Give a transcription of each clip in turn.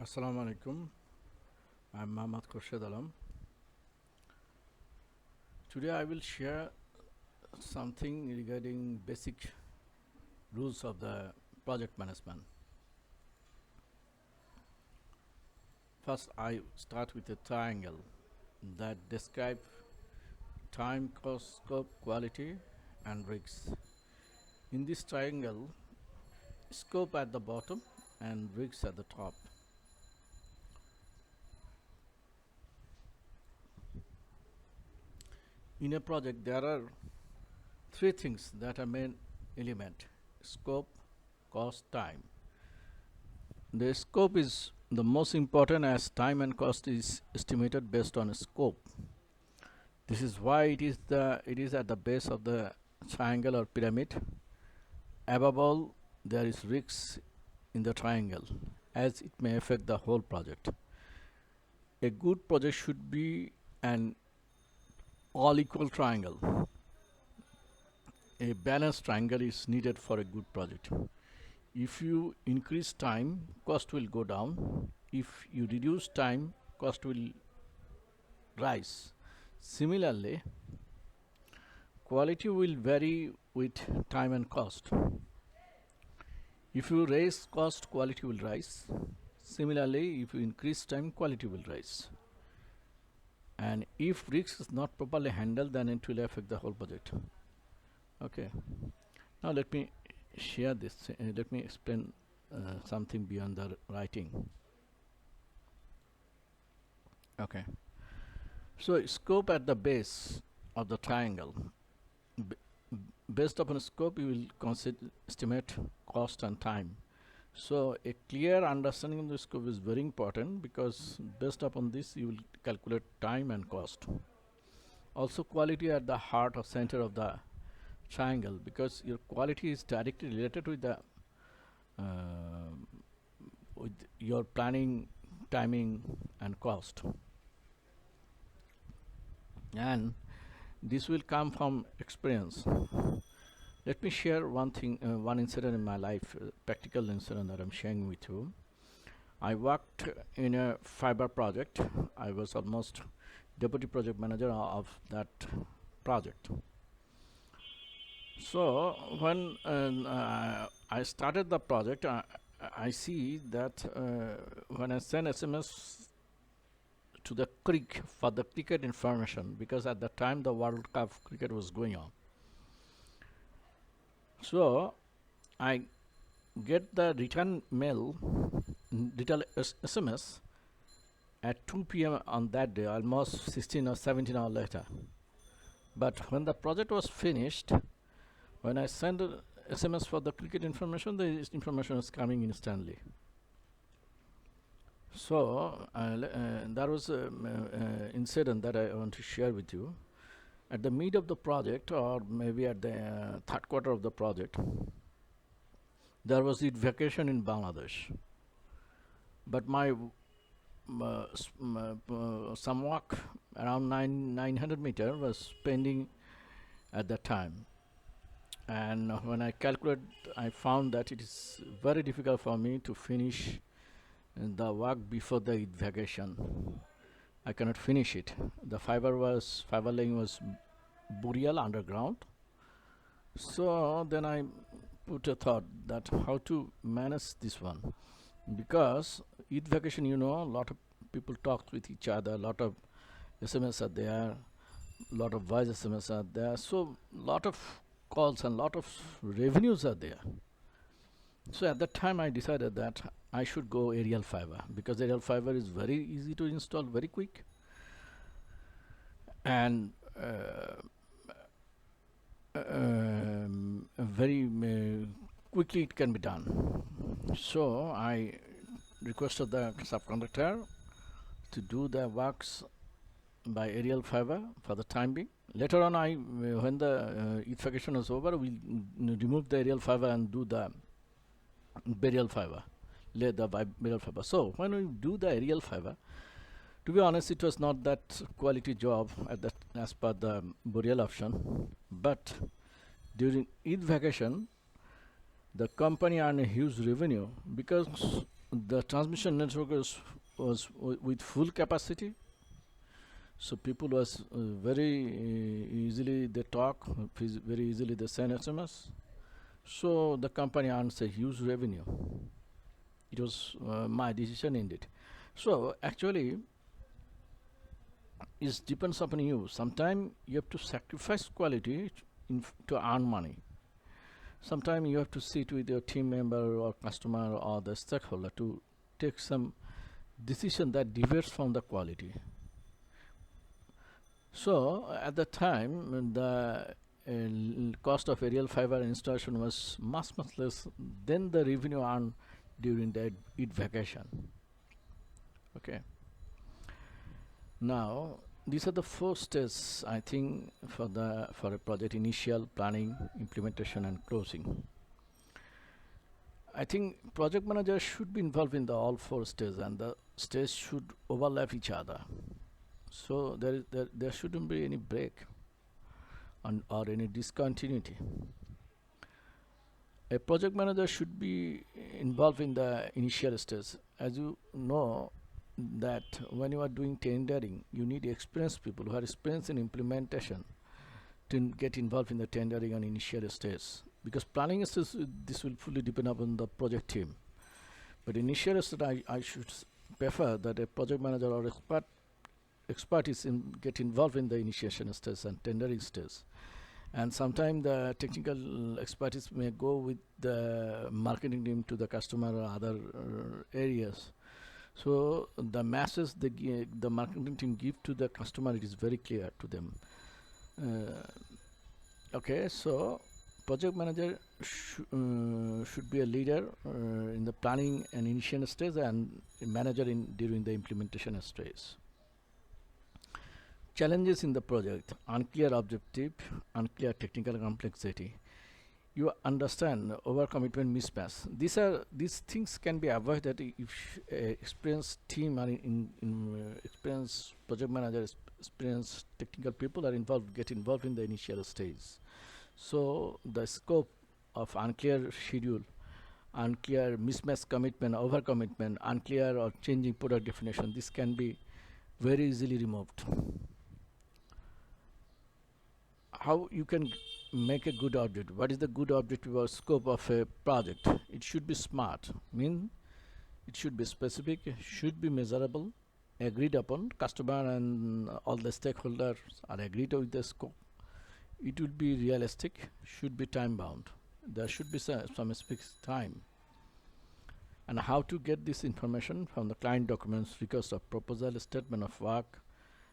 Assalamu alaikum. I'm Khorshed. Today I will share something regarding basic rules of the project management. First, I start with a triangle that describe time, cost, scope, quality, and risks. In this triangle, scope at the bottom and risks at the top. In a project, there are three things that are main element: scope, cost, time. The scope is the most important, as time and cost is estimated based on a scope. This is why it is at the base of the triangle or pyramid. Above all, there is risks in the triangle, as it may affect the whole project. A good project should be an all equal triangle. A balanced triangle is needed for a good project. If you increase time, cost will go down. If you reduce time, cost will rise. Similarly, quality will vary with time and cost. If you raise cost, quality will rise. Similarly, if you increase time, quality will rise. And if risk is not properly handled, then it will affect the whole project. Okay. Now let me share this. Let me explain something beyond the writing. Okay. So scope at the base of the triangle. Based upon scope, you will estimate cost and time. So a clear understanding of the scope is very important, because based upon this you will calculate time and cost. Also, quality at the heart or center of the triangle, because your quality is directly related with the with your planning, timing, and cost. And this will come from experience. Let me share one thing, one incident in my life, practical incident that I'm sharing with you. I worked in a fiber project. I was almost deputy project manager of that project. So when I started the project, I see that when I send SMS to the creek for the cricket information, because at the time the World Cup cricket was going on. So I get the return mail, return SMS at 2 p.m. on that day, almost 16 or 17 hours later. But when the project was finished, when I sent a SMS for the cricket information, the information was coming instantly. So there was an incident that I want to share with you. At the mid of the project, or maybe at the third quarter of the project, there was the vacation in Bangladesh. But my some walk around 900 meter was pending at that time. And when I calculated, I found that it is very difficult for me to finish the work before the Eid vacation. I cannot finish it. The fiber laying was burial underground. So then I put a thought that how to manage this one, because Eid vacation, a lot of people talk with each other, a lot of SMS are there, a lot of voice SMS are there, so lot of calls and lot of revenues are there. So at that time I decided that I should go aerial fiber, because aerial fiber is very easy to install, very quick, and very quickly it can be done. So I requested the subcontractor to do the works by aerial fiber for the time being. Later on, when the evacuation was over, we remove the aerial fiber and do the burial fiber, lay the burial fiber. So when we do the aerial fiber, to be honest, it was not that quality job as per the burial option. But during Eid vacation, the company earned a huge revenue, because the transmission network was with full capacity, so people was very easily they talk, very easily they send SMS. So the company earns a huge revenue. It was my decision indeed. So actually, it depends upon you. Sometimes you have to sacrifice quality to earn money. Sometimes you have to sit with your team member or customer or the stakeholder to take some decision that deviates from the quality. So at the time, the cost of aerial fiber installation was much less than the revenue earned during the Eid vacation. Okay. Now these are the four steps I think for a project: initial, planning, implementation, and closing. I think project manager should be involved in the all four stages, and the stages should overlap each other. So there shouldn't be any break or any discontinuity. A project manager should be involved in the initial stage. As you know, that when you are doing tendering, you need experienced people who are experienced in implementation to get involved in the tendering on initial stage. Because planning stage, this will fully depend upon the project team. But initial stage, I should prefer that a project manager or expert is get involved in the initiation stage and tendering stage. And sometimes the technical expertise may go with the marketing team to the customer or other areas. So the message the marketing team give to the customer, it is very clear to them. Okay, so project manager should be a leader in the planning and initial stage, and a manager in during the implementation stage. Challenges in the project: unclear objective, unclear technical complexity. You understand overcommitment mismatch. These things can be avoided if experienced team or experienced project managers, experienced technical people are involved, get involved in the initial stage. So the scope of unclear schedule, unclear mismatch commitment, overcommitment, unclear or changing product definition, this can be very easily removed. How you can make a good objective? What is the good objective or scope of a project? It should be smart, mean it should be specific, should be measurable, agreed upon. Customer and all the stakeholders are agreed with the scope. It will be realistic, should be time bound. There should be some specific time. And how to get this information from the client documents, request of proposal, statement of work,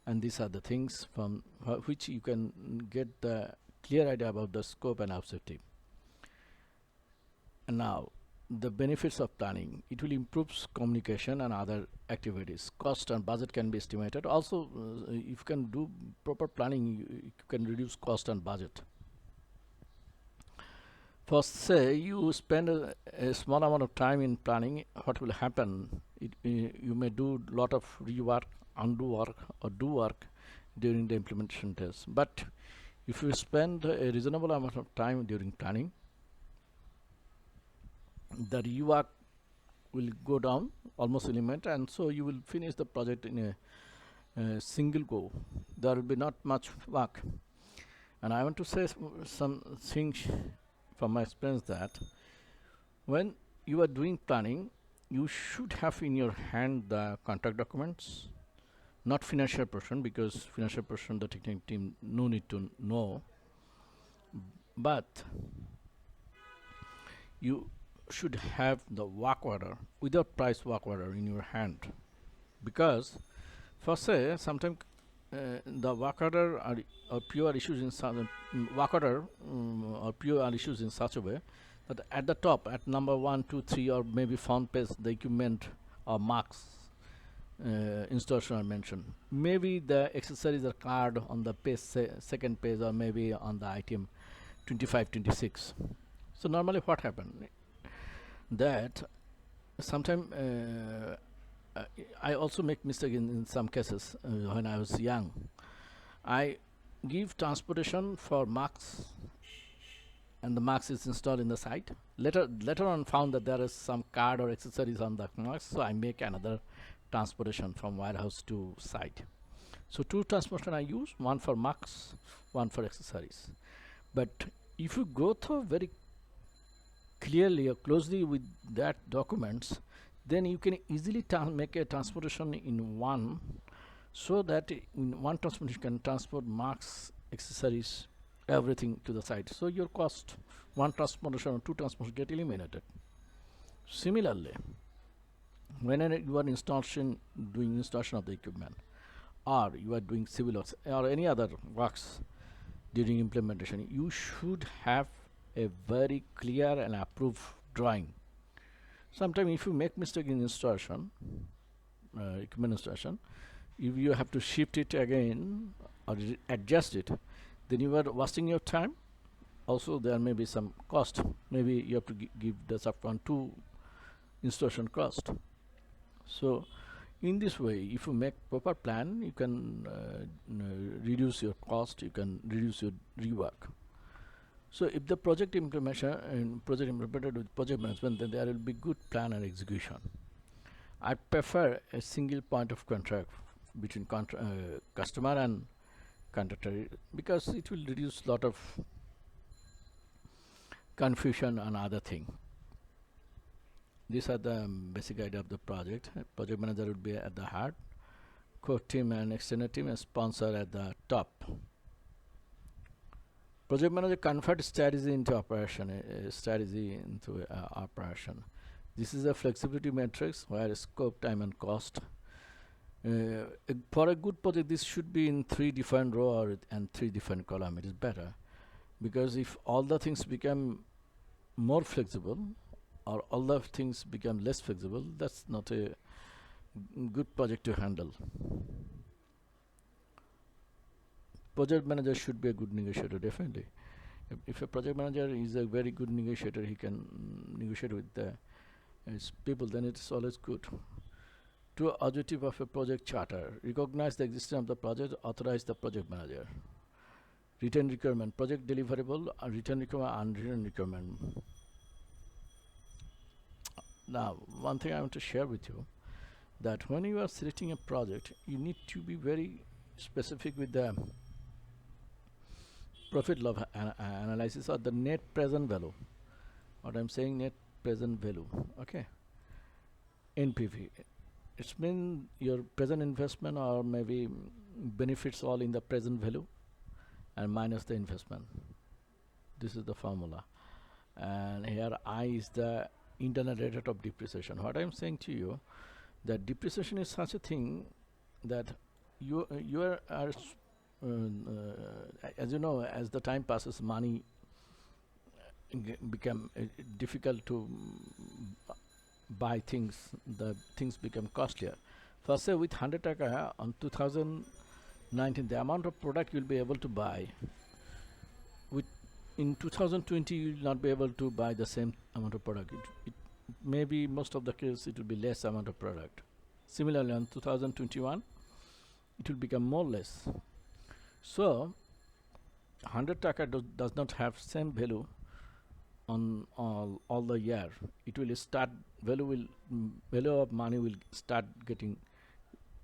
and these are the things from which you can get the clear idea about the scope and objective. And now the benefits of planning: it will improve communication and other activities. Cost and budget can be estimated. Also, if you can do proper planning, you can reduce cost and budget. First, say you spend a small amount of time in planning, what will happen? You may do a lot of rework, undo work, or do work during the implementation test. But if you spend a reasonable amount of time during planning, the rework will go down, almost eliminate, and so you will finish the project in a single go. There will be not much work. And I want to say some things from my experience, that when you are doing planning, you should have in your hand the contract documents, not financial portion, because financial portion the technical team no need to know, but you should have the work order, without price work order in your hand. Because for say sometimes the work order or PO are issues in some work order or PO are issues in such a way that at the top, at number 1, 2, 3, or maybe front page, the equipment or marks installation are mentioned. Maybe the accessories are card on the page, second page, or maybe on the item 25, 26. So normally what happened, that sometimes I also make mistake in some cases. When I was young, I give transportation for marks and the marks is installed in the site. Later on found that there is some card or accessories on the marks, so I make another transportation from warehouse to site. So two transportation I use, one for marks, one for accessories. But if you go through very clearly or closely with that documents, then you can easily make a transportation in one, so that in one transportation you can transport marks, accessories, everything to the site. So your cost, one transportation or two transportation get eliminated. Similarly, when you are doing installation of the equipment, or you are doing civil works or any other works during implementation, you should have a very clear and approved drawing. Sometimes if you make mistake in installation, equipment installation, if you have to shift it again or adjust it, then you are wasting your time. Also there may be some cost, maybe you have to give the upfront to installation cost. So in this way, if you make proper plan, you can reduce your cost, you can reduce your rework. So if the project implementation and project implemented with project management, then there will be good plan and execution. I prefer a single point of contact between customer and contractor, because it will reduce lot of confusion and other thing. These are the basic idea of the project. Project manager would be at the heart, core team and extended team, and sponsor at the top. Project manager convert strategy into operation, operation. This is a flexibility matrix where scope, time, and cost. For a good project, this should be in 3 different row and 3 different column. It is better, because if all the things become more flexible or all the things become less flexible, that's not a good project to handle. Project manager should be a good negotiator, definitely. If a project manager is a very good negotiator, he can negotiate with his people, then it's always good. Two objective of a project charter: recognize the existence of the project, authorize the project manager. Written requirement: project deliverable, written requirement, unwritten requirement. Now, one thing I want to share with you, that when you are selecting a project, you need to be very specific with the profit loss analysis, or the net present value. What I'm saying, net present value, okay? NPV. It's mean your present investment, or maybe benefits all in the present value and minus the investment. This is the formula. And here I is the internal rate of depreciation. What I'm saying to you, that depreciation is such a thing that you are as you know, as the time passes, money become difficult to buy things. The things become costlier. First, say with 100 taka on 2019, the amount of product you'll be able to buy, with in 2020 you will not be able to buy the same amount of product. It maybe most of the case it will be less amount of product. Similarly, on 2021 it will become more less. So 100 taka does not have same value on all the year. It will start, value of money will start getting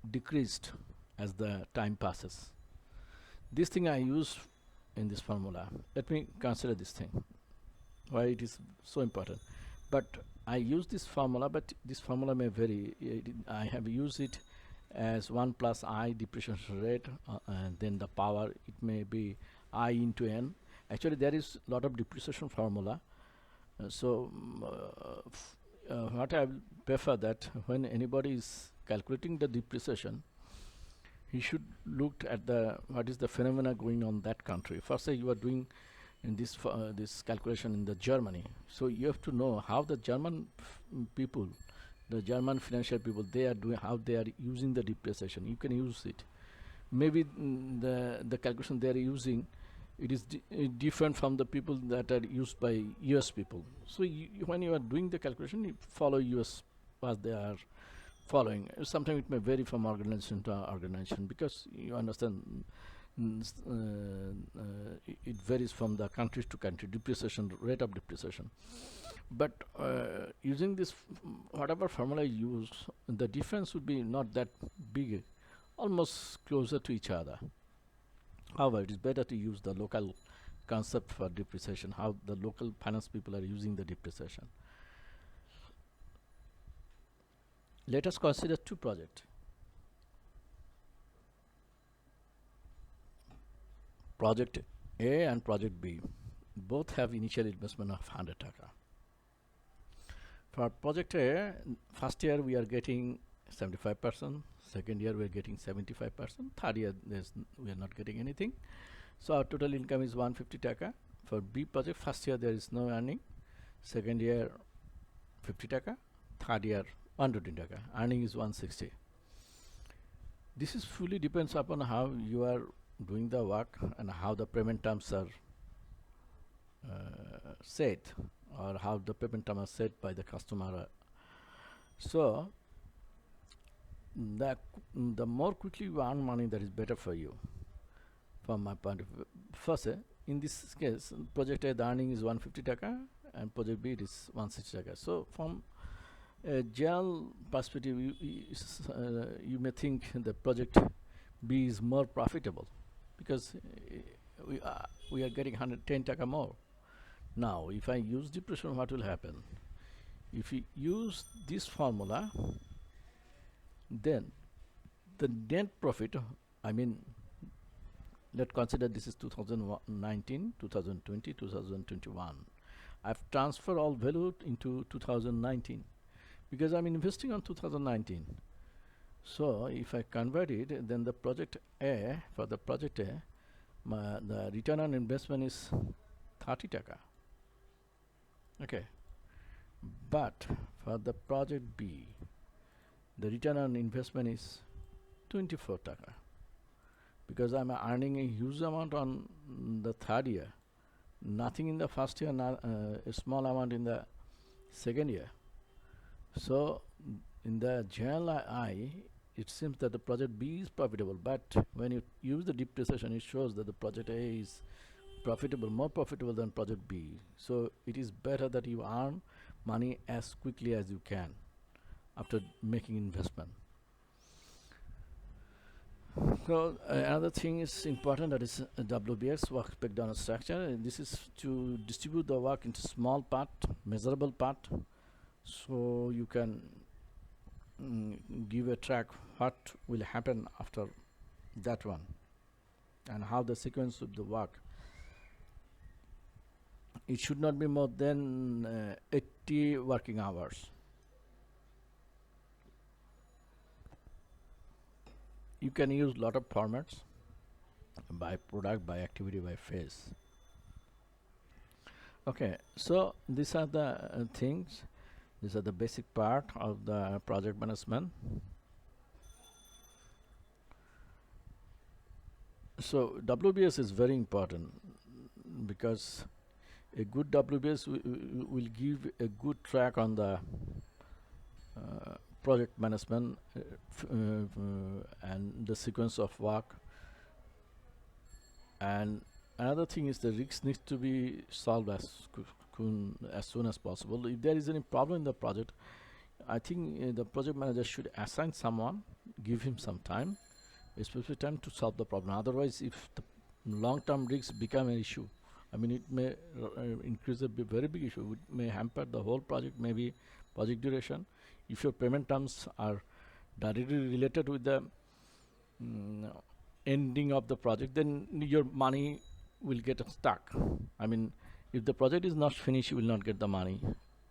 decreased as the time passes. This thing I use in this formula. Let me consider this thing, why it is so important. But I use this formula, but this formula may vary. I have used it as 1 plus I depreciation rate, and then the power, it may be I into n. Actually there is lot of depreciation formula. What I prefer, that when anybody is calculating the depreciation, he should look at the what is the phenomena going on that country. First, say you are doing in this this calculation in the Germany, so you have to know how the German people, the German financial people, they are doing, how they are using the depreciation. You can use it. Maybe the calculation they are using, it is different from the people that are used by US people. So when you are doing the calculation, you follow US as they are following. Sometimes it may vary from organization to organization, because you understand it varies from the countries to country, depreciation rate of depreciation. But using this, whatever formula you use, the difference would be not that big, almost closer to each other. However, it is better to use the local concept for depreciation, how the local finance people are using the depreciation. Let us consider two projects. Project A and Project B. Both have initial investment of 100 taka. For Project A, first year we are getting 75%, second year we are getting 75%, third year we are not getting anything. So our total income is 150 taka. For B project, first year there is no earning, second year 50 taka, third year 120 taka. Earning is 160. This is fully depends upon how you are doing the work and how the payment terms are set, or how the payment terms are set by the customer. So the more quickly you earn money, that is better for you, from my point of view. First, in this case, project A, the earning is 150 taka, and project B, it is 160 taka. So from a general perspective, you may think the project B is more profitable, because we are getting 110 taka more. Now, if I use depreciation, what will happen? If we use this formula, then the net profit, I mean, let's consider this is 2019, 2020, 2021. I've transferred all value into 2019 because I'm investing on 2019. So if I convert it, then the project A, for the project A, the return on investment is 30 taka. Okay. But for the project B, the return on investment is 24 taka. Because I'm earning a huge amount on the third year, nothing in the first year, a small amount in the second year. So in the general eye, it seems that the project B is profitable, but when you use the depreciation, it shows that the project A is profitable, more profitable than project B. So it is better that you earn money as quickly as you can after making investment. So another thing is important, that is WBS, work breakdown structure. This is to distribute the work into small part, measurable part, so you can give a track what will happen after that one and how the sequence of the work. It should not be more than 80 working hours. You can use lot of formats, by product, by activity, by phase. Okay, so these are the things. These are the basic part of the project management. So WBS is very important, because a good WBS will give a good track on the project management and the sequence of work. And another thing is the risks need to be solved as soon as possible. If there is any problem in the project, I think the project manager should assign someone, give him some time, a specific time, to solve the problem. Otherwise, if the long-term risks become an issue, I mean, it may increase a very big issue. It may hamper the whole project, maybe project duration. If your payment terms are directly related with the ending of the project, then your money will get stuck. I mean, if the project is not finished, you will not get the money.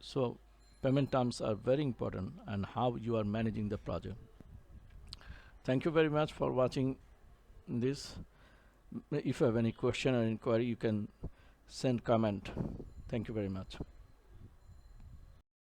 So payment terms are very important, and how you are managing the project. Thank you very much for watching this. If you have any question or inquiry, you can send comment. Thank you very much.